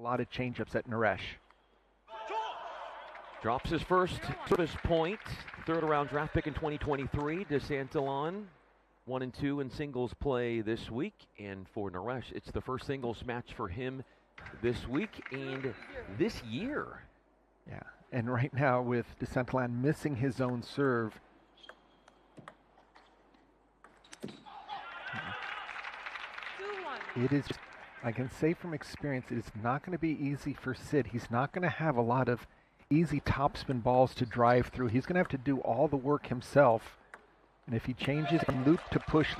lot of changeups at Naresh. Drops his first service point, third round draft pick in 2023. Saintilan 1-2 in singles play this week, and for Naresh, it's the first singles match for him this week and this year. Yeah, and right now with Saintilan missing his own serve, it is, I can say from experience, it is not going to be easy for Sid. He's not going to have a lot of easy topspin balls to drive through. He's going to have to do all the work himself. And if he changes from loop to push,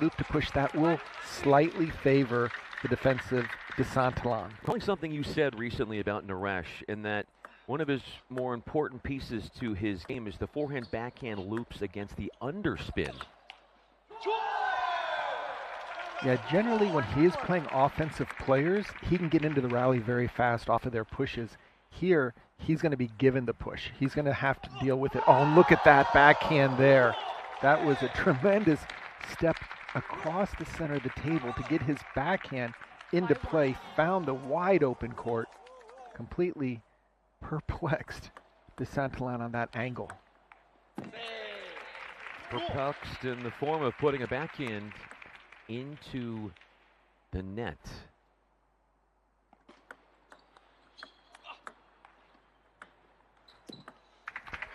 that will slightly favor the defensive Saintilan. Probably something you said recently about Naresh, in that one of his more important pieces to his game is the forehand backhand loops against the underspin. Yeah, generally when he is playing offensive players, he can get into the rally very fast off of their pushes. Here, he's going to be given the push. He's going to have to deal with it. Oh, look at that backhand there. That was a tremendous step across the center of the table to get his backhand into play, found the wide open court, completely perplexed Saintilan on that angle. Perplexed in the form of putting a backhand into the net.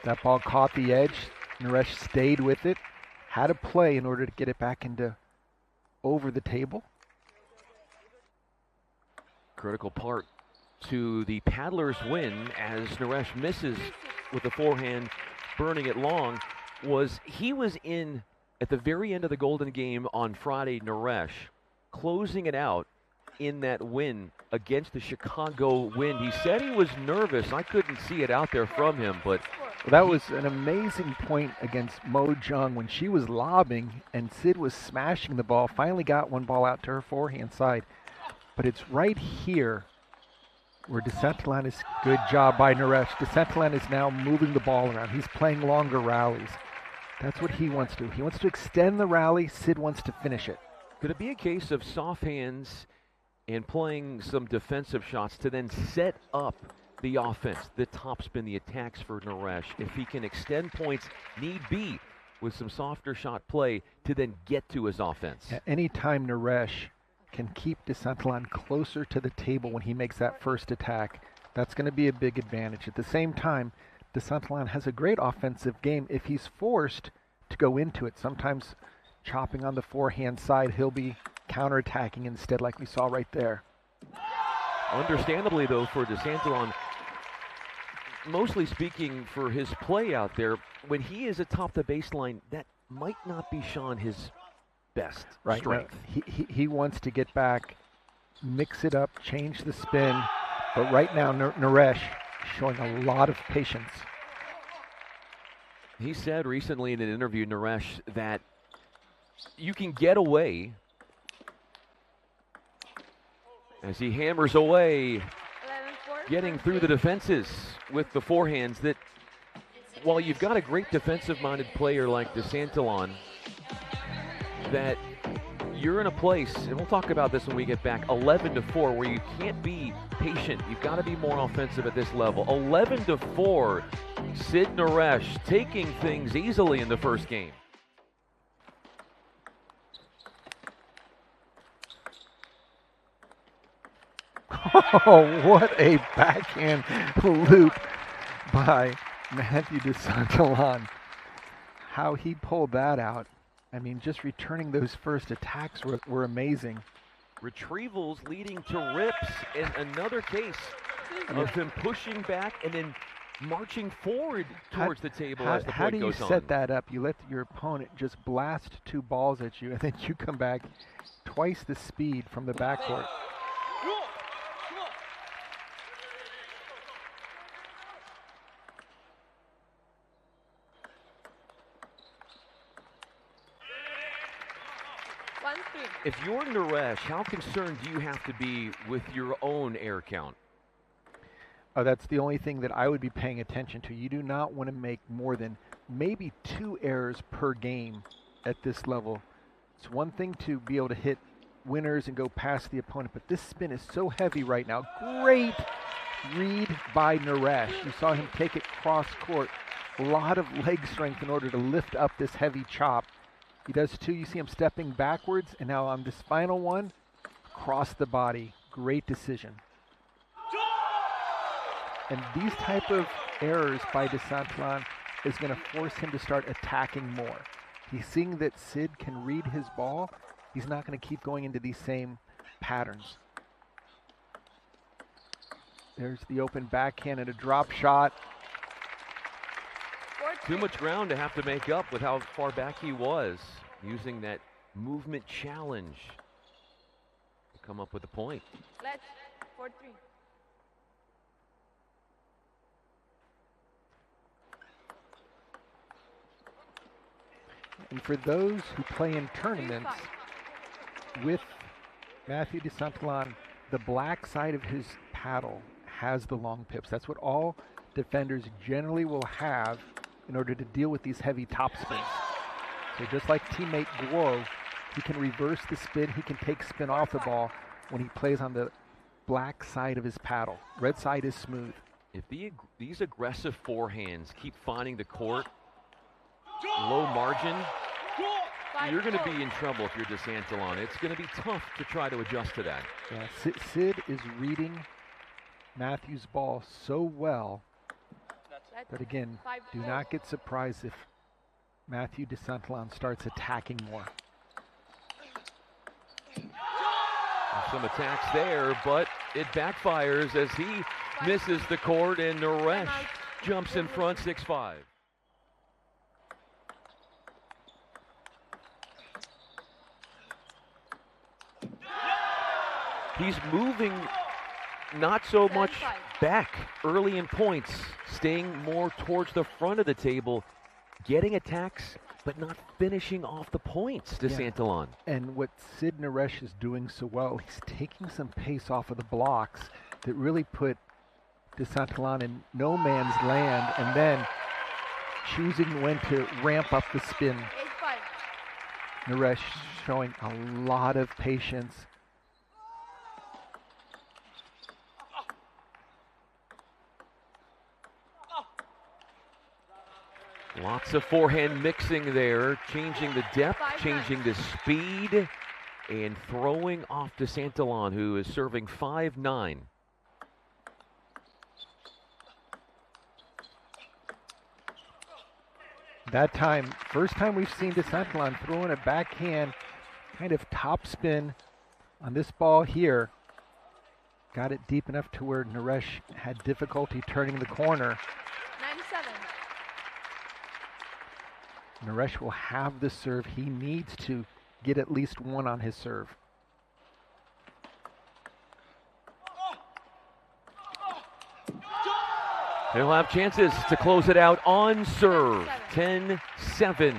That ball caught the edge. Naresh stayed with it, had to play in order to get it back into over the table. Critical part to the paddler's win, as Naresh misses with the forehand, burning it long, was he was in at the very end of the Golden Game on Friday. Naresh closing it out in that win against the Chicago Wind. He said he was nervous. I couldn't see it out there from him, but that was an amazing point against Mo Jung when she was lobbing and Sid was smashing the ball. Finally got one ball out to her forehand side. But it's right here where Saintilan is, good job by Naresh. Saintilan is now moving the ball around. He's playing longer rallies. That's what he wants to do. He wants to extend the rally. Sid wants to finish it. Could it be a case of soft hands and playing some defensive shots to then set up the offense, the topspin, the attacks for Naresh? If he can extend points, need be, with some softer shot play to then get to his offense. Yeah, anytime Naresh can keep Saintilan closer to the table when he makes that first attack, that's going to be a big advantage. At the same time, Saintilan has a great offensive game if he's forced to go into it. Sometimes chopping on the forehand side, he'll be counterattacking instead, like we saw right there. Understandably, though, for Saintilan, mostly speaking for his play out there, when he is atop the baseline, that might not be Sean his best strength. He wants to get back, mix it up, change the spin, but right now Naresh showing a lot of patience. He said recently in an interview, Naresh, that you can get away as he hammers away, getting through the defenses with the forehands, that while you've got a great defensive-minded player like Saintilan, that you're in a place, and we'll talk about this when we get back, 11-4, where you can't be patient. You've got to be more offensive at this level. 11-4, Sid Naresh taking things easily in the first game. Oh, what a backhand loop by Mathieu Saintilan. How he pulled that out. I mean, just returning those first attacks were amazing. Retrievals leading to rips in another case of him pushing back and then marching forward towards the table as the play goes on. How do you set that up? You let your opponent just blast two balls at you, and then you come back twice the speed from the backcourt. If you're Naresh, how concerned do you have to be with your own error count? Oh, that's the only thing that I would be paying attention to. You do not want to make more than maybe 2 errors per game at this level. It's one thing to be able to hit winners and go past the opponent, but this spin is so heavy right now. Great read by Naresh. You saw him take it cross court. A lot of leg strength in order to lift up this heavy chop. He does too. You see him stepping backwards, and now on this final one, across the body. Great decision. And these type of errors by Saintilan is going to force him to start attacking more. He's seeing that Sid can read his ball. He's not going to keep going into these same patterns. There's the open backhand and a drop shot. Too much ground to have to make up with how far back he was, using that movement challenge to come up with a point. Let's 4-3. And for those who play in tournaments with Mathieu Saintilan, the black side of his paddle has the long pips. That's what all defenders generally will have in order to deal with these heavy top spins. So just like teammate Guo, he can reverse the spin, he can take spin off the ball when he plays on the black side of his paddle. Red side is smooth. If these aggressive forehands keep finding the court, low margin, you're going to be in trouble if you're Saintilan. It's going to be tough to try to adjust to that. Yeah, Sid is reading Matthew's ball so well that, again, do not get surprised if Mathieu Saintilan starts attacking more. Some attacks there, but it backfires as he misses the court, and Naresh jumps in front 6-5. He's moving not so much back early in points, staying more towards the front of the table, getting attacks, but not finishing off the points to Saintilan. And what Sid Naresh is doing so well, he's taking some pace off of the blocks that really put Saintilan in no man's land, and then choosing when to ramp up the spin. Naresh showing a lot of patience. Lots of forehand mixing there, changing the depth, changing the speed, and throwing off to Saintilan, who is serving 5-9. That time, first time we've seen Saintilan throwing a backhand kind of top spin on this ball here. Got it deep enough to where Naresh had difficulty turning the corner. 97. Naresh will have the serve. He needs to get at least one on his serve. He'll have chances to close it out on serve. 10-7.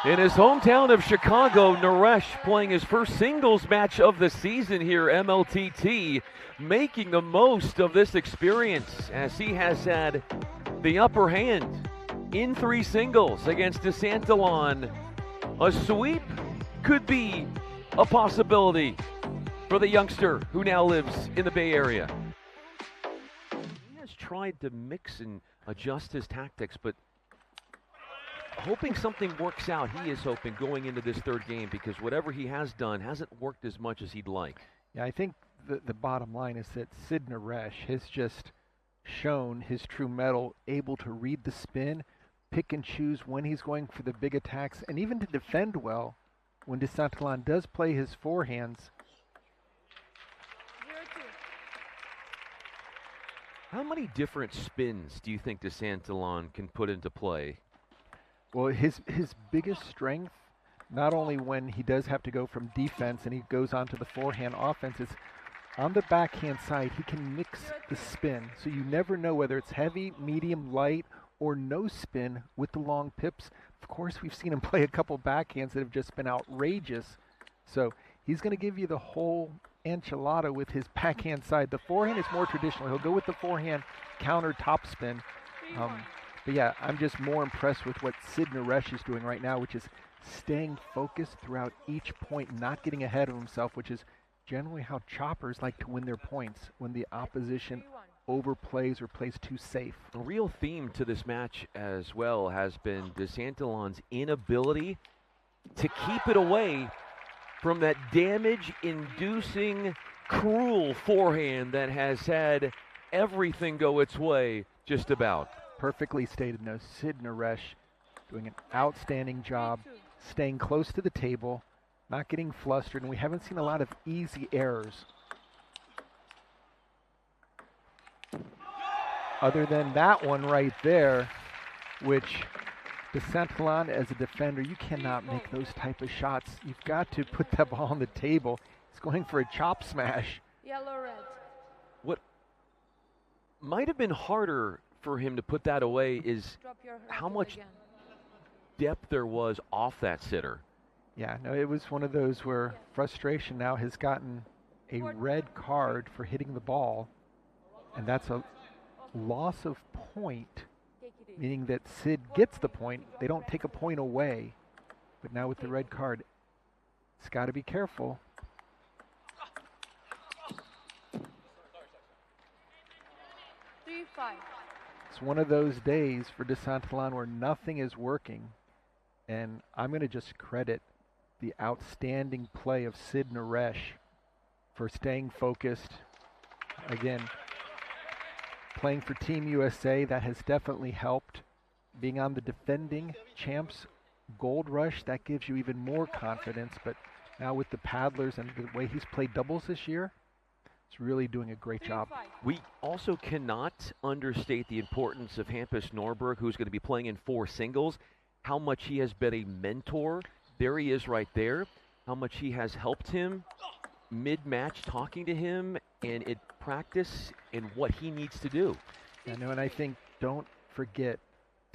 In his hometown of Chicago, Naresh playing his first singles match of the season here, MLTT, making the most of this experience as he has had the upper hand in 3 singles against Saintilan. A sweep could be a possibility for the youngster who now lives in the Bay Area. He has tried to mix and adjust his tactics, but hoping something works out. He is hoping going into this third game, because whatever he has done hasn't worked as much as he'd like. Yeah, I think the bottom line is that Sid Naresh has just shown his true mettle, able to read the spin, pick and choose when he's going for the big attacks, and even to defend well when Saintilan does play his forehands. 0-2. How many different spins do you think Saintilan can put into play? Well, his biggest strength, not only when he does have to go from defense and he goes on to the forehand offense, is on the backhand side, he can mix the spin. So you never know whether it's heavy, medium, light, or no spin with the long pips. Of course, we've seen him play a couple backhands that have just been outrageous. So he's going to give you the whole enchilada with his backhand side. The forehand is more traditional. He'll go with the forehand counter top spin. But yeah, I'm just more impressed with what Sid Naresh is doing right now, which is staying focused throughout each point, not getting ahead of himself, which is generally how choppers like to win their points, when the opposition overplays or plays too safe. A real theme to this match as well has been Saintilan's inability to keep it away from that damage-inducing, cruel forehand that has had everything go its way, just about. Perfectly stated. No, Sid Naresh doing an outstanding job, staying close to the table, not getting flustered, and we haven't seen a lot of easy errors. Other than that one right there, which Saintilan, as a defender, you cannot make those type of shots. You've got to put that ball on the table. He's going for a chop smash. Yellow, red. What might have been harder for him to put that away is how much depth there was off that sitter. Yeah, no, it was one of those where frustration now has gotten a red card for hitting the ball, and that's a loss of point, meaning that Sid gets the point. They don't take a point away, but now with the red card, it's got to be careful. It's one of those days for Saintilan where nothing is working, and I'm going to just credit the outstanding play of Sid Naresh for staying focused. Again, playing for Team USA, that has definitely helped. Being on the defending champs gold rush, that gives you even more confidence, but now with the paddlers and the way he's played doubles this year, it's really doing a great job. We also cannot understate the importance of Hampus Norberg, who's going to be playing in 4 singles, how much he has been a mentor. There he is right there. How much he has helped him mid-match, talking to him and in practice and what he needs to do. I know, and I think don't forget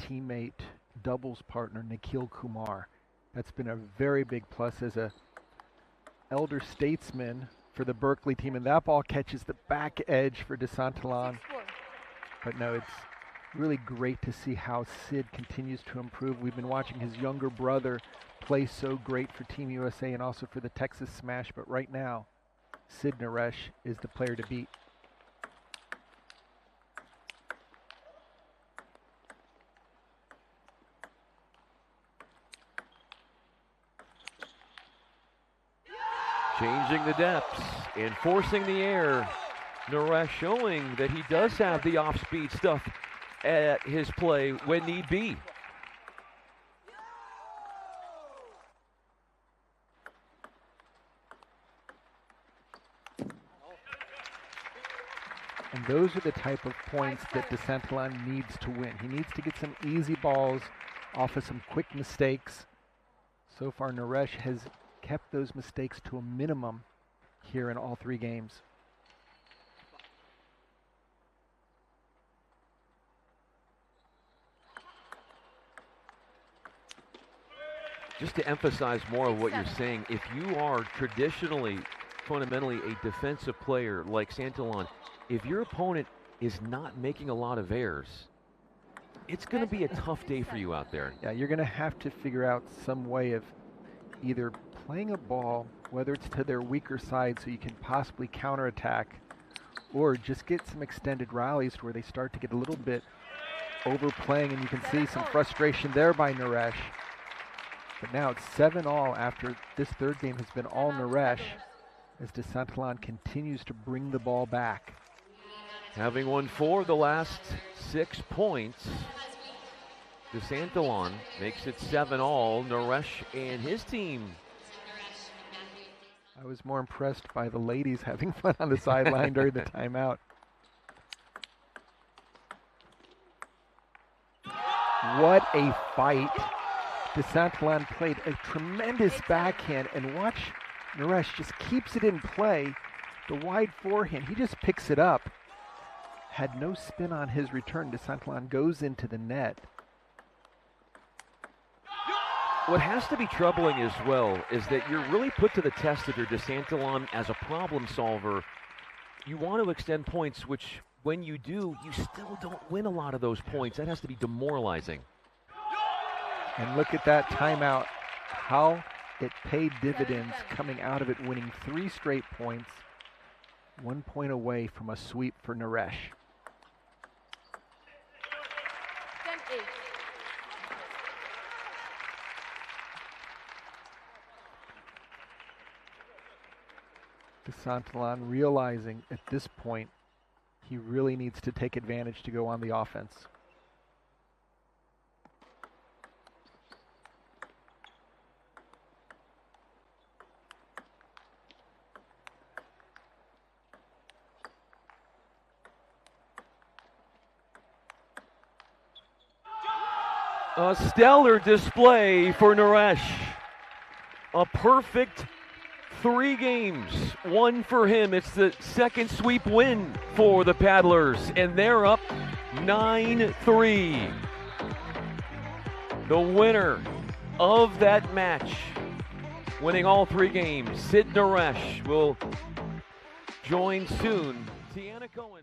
teammate, doubles partner Nikhil Kumar. That's been a very big plus as a elder statesman for the Berkeley team, and that ball catches the back edge for Saintilan. But no, it's really great to see how Sid continues to improve. We've been watching his younger brother play so great for Team USA and also for the Texas Smash, but right now, Sid Naresh is the player to beat. Changing the depths and forcing the air. Naresh showing that he does have the off-speed stuff at his play when need be. And those are the type of points that Saintilan needs to win. He needs to get some easy balls off of some quick mistakes. So far, Naresh has kept those mistakes to a minimum here in all 3 games. Just to emphasize more of what you're saying, if you are traditionally, fundamentally a defensive player like Saintilan, if your opponent is not making a lot of errors, it's going to be a tough day for you out there. Yeah, you're going to have to figure out some way of either playing a ball, whether it's to their weaker side so you can possibly counterattack, or just get some extended rallies where they start to get a little bit overplaying, and you can see some frustration there by Naresh. But now it's 7-all after this 3rd game has been all Naresh, as Saintilan continues to bring the ball back. Having won 4 of the last 6 points, Saintilan makes it 7-all. Naresh and his team. I was more impressed by the ladies having fun on the sideline during the timeout. What a fight. Saintilan played a tremendous backhand, and watch Naresh just keeps it in play. The wide forehand, he just picks it up. Had no spin on his return. Saintilan goes into the net. What has to be troubling as well is that you're really put to the test if you're Saintilan as a problem solver. You want to extend points, which when you do, you still don't win a lot of those points. That has to be demoralizing. And look at that timeout. How it paid dividends coming out of it, winning 3 straight points, 1 point away from a sweep for Naresh. 10-8. Saintilan realizing at this point he really needs to take advantage to go on the offense. A stellar display for Naresh. A perfect 3 games, 1 for him. It's the second sweep win for the Paddlers, and they're up 9-3. The winner of that match, winning all 3 games, Sid Naresh, will join soon. Tiana Cohen.